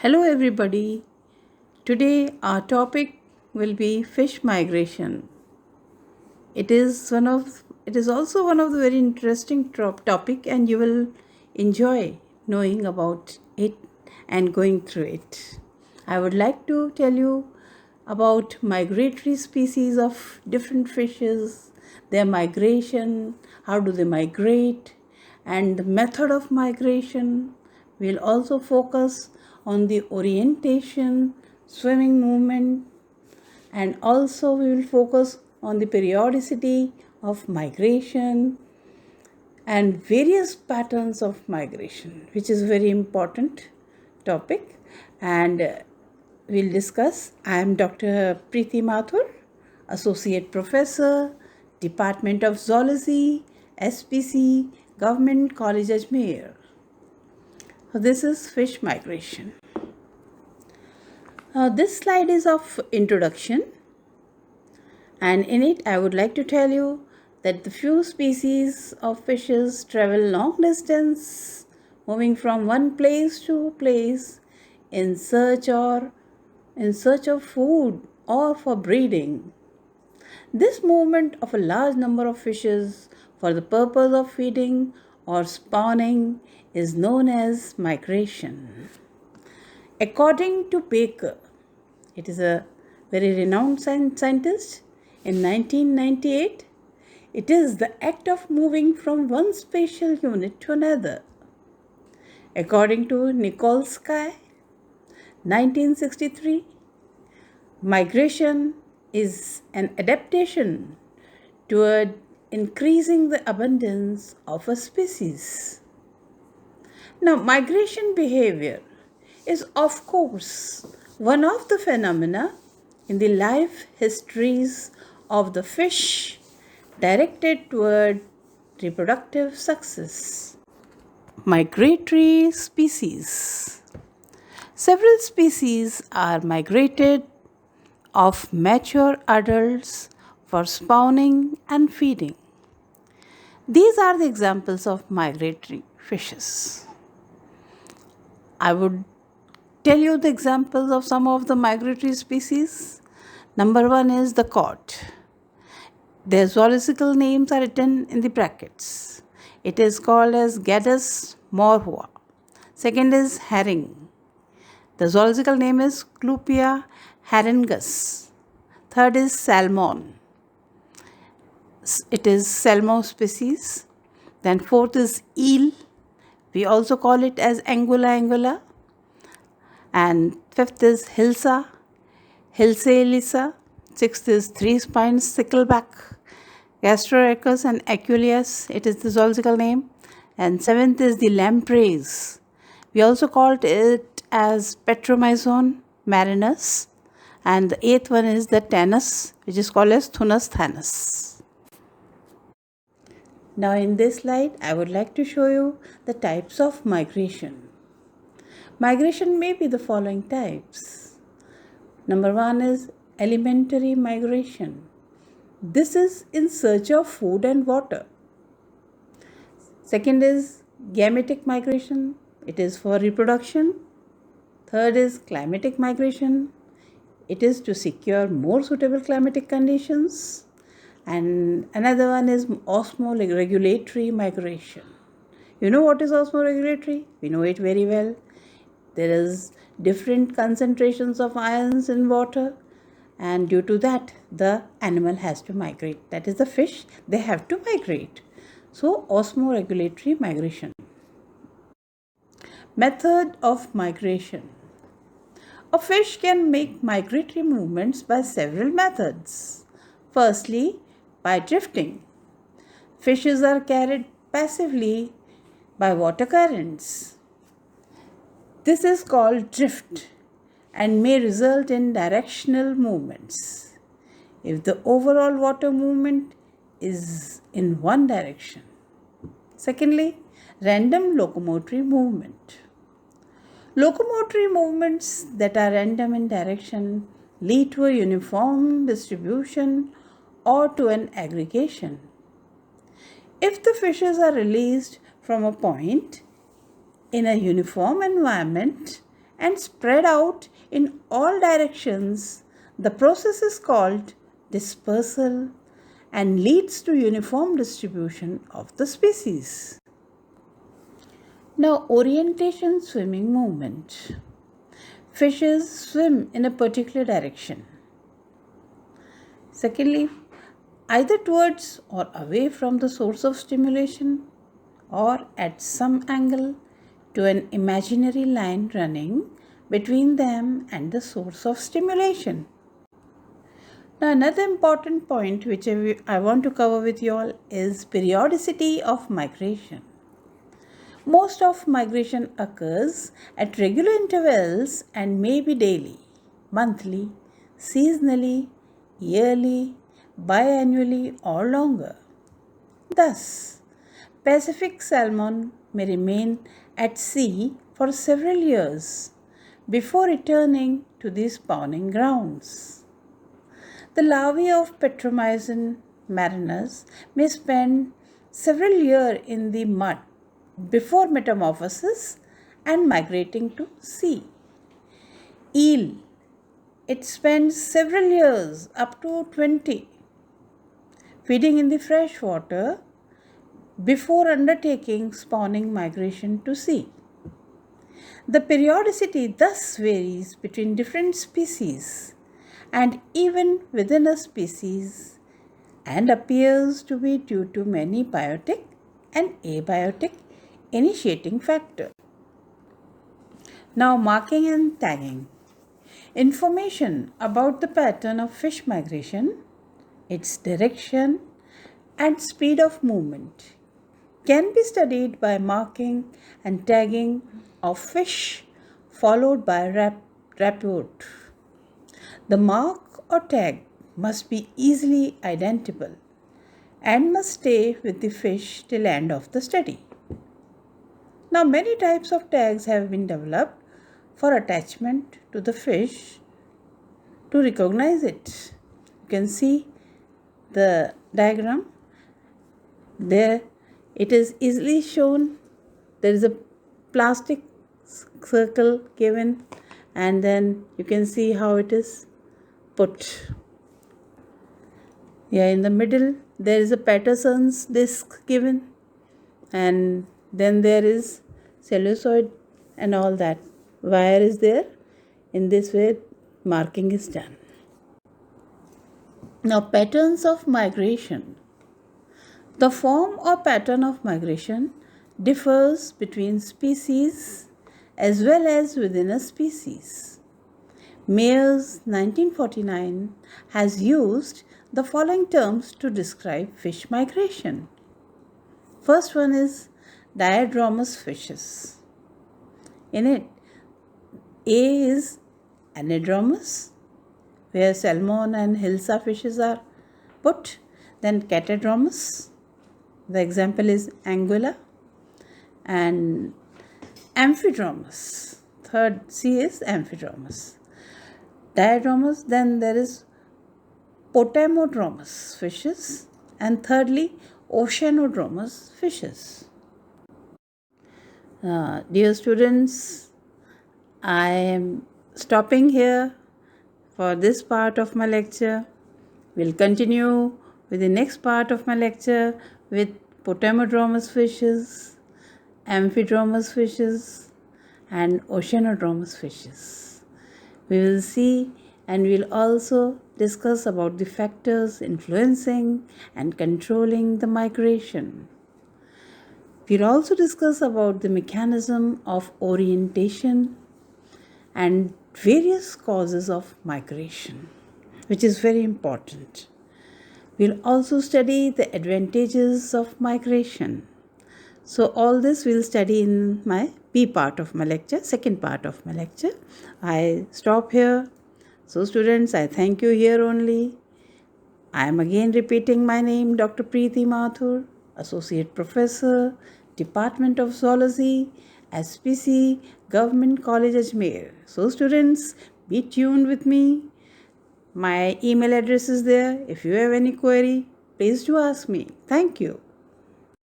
Hello everybody. Today our topic will be fish migration. It is also one of the very interesting topic, and you will enjoy knowing about it and going through it. I would like to tell you about migratory species of different fishes, their migration, how do they migrate, and the method of migration. We'll also focus on the orientation, swimming movement, and also we will focus on the periodicity of migration and various patterns of migration, which is a very important topic. And we'll discuss. I am Dr. Preeti Mathur, Associate Professor, Department of Zoology, SPC, Government College Ajmer. So this is fish migration. This slide is of introduction, and in it I would like to tell you that the few species of fishes travel long distance, moving from one place to place in search of food or for breeding. This movement of a large number of fishes for the purpose of feeding or spawning is known as migration. According to Baker, it is a very renowned scientist, in 1998, it is the act of moving from one spatial unit to another. According to Nikolsky, 1963, migration is an adaptation toward increasing the abundance of a species. Now, migration behavior is, of course, one of the phenomena in the life histories of the fish directed toward reproductive success. Migratory species. Several species are migrated of mature adults for spawning and feeding. These are the examples of migratory fishes. I would tell you the examples of some of the migratory species. Number one is the cod. Their zoological names are written in the brackets. It is called as Gadus morhua. Second is herring. The zoological name is Clupea harengus. Third is salmon. It is salmon species. Then fourth is eel. We also call it as anguilla. And fifth is hilsa, hilsa. Sixth is three-spined stickleback, gastrorhecus and aquilius. It is the zoological name. And seventh is the lampreys. We also called it as Petromyzon marinus. And the eighth one is the tanus, which is called as Thunus thanus. Now in this slide, I would like to show you the types of migration. Migration may be the following types. Number one is alimentary migration. This is in search of food and water. Second is gametic migration. It is for reproduction. Third is climatic migration. It is to secure more suitable climatic conditions. And another one is osmoregulatory migration. You know what is osmoregulatory? We know it very well. There is different concentrations of ions in water, and due to that the animal has to migrate. That is the fish, they have to migrate. So osmoregulatory migration. Method of migration. A fish can make migratory movements by several methods. Firstly, by drifting. Fishes are carried passively by water currents. This is called drift and may result in directional movements if the overall water movement is in one direction. Secondly, random locomotory movement. Locomotory movements that are random in direction lead to a uniform distribution or to an aggregation. If the fishes are released from a point in a uniform environment and spread out in all directions, the process is called dispersal and leads to uniform distribution of the species. Now, orientation swimming movement. Fishes swim in a particular direction. Secondly, either towards or away from the source of stimulation or at some angle to an imaginary line running between them and the source of stimulation. Now, another important point which I want to cover with you all is periodicity of migration. Most of migration occurs at regular intervals and may be daily, monthly, seasonally, yearly, biannually or longer. Thus, Pacific salmon may remain at sea for several years before returning to the spawning grounds. The larvae of Petromyzon marinus may spend several years in the mud before metamorphosis and migrating to sea. Eel, it spends several years, up to 20, feeding in the fresh water before undertaking spawning migration to sea. The periodicity thus varies between different species and even within a species and appears to be due to many biotic and abiotic initiating factors. Now, marking and tagging. Information about the pattern of fish migration, its direction and speed of movement can be studied by marking and tagging of fish followed by rapured. The mark or tag must be easily identifiable and must stay with the fish till end of the study. Now, many types of tags have been developed for attachment to the fish to recognize it. You can see the diagram. There it is easily shown. There is a plastic circle given and then you can see how it is put. In the middle there is a Patterson's disc given and then there is celluloid and all that. Wire is there. In this way marking is done. Now, patterns of migration. The form or pattern of migration differs between species as well as within a species. Mayer's 1949 has used the following terms to describe fish migration. First one is DIADROMOUS fishes. In it, A is Anadromous, where salmon and hilsa fishes are put. Then Catadromous, the example is anguilla, and Amphidromous. Third C is Amphidromous. Diadromous, then there is POTAMODROMOUS fishes, and thirdly OCEANODROMOUS fishes. Dear students, I am stopping here for this part of my lecture. We'll continue with the next part of my lecture with POTAMODROMOUS fishes, Amphidromous fishes and OCEANODROMOUS fishes. We will see and we'll also discuss about the factors influencing and controlling the migration. We'll also discuss about the mechanism of orientation and various causes of migration, which is very important. We'll also study the advantages of migration. So all this we'll study in my B part of my lecture, second part of my lecture. I stop here. So students, I thank you here only. I am again repeating my name, Dr. Preeti Mathur, Associate Professor, Department of Zoology, SPC, Government College Ajmer. So students, be tuned with me. My email address is there. If you have any query, please do ask me. Thank you.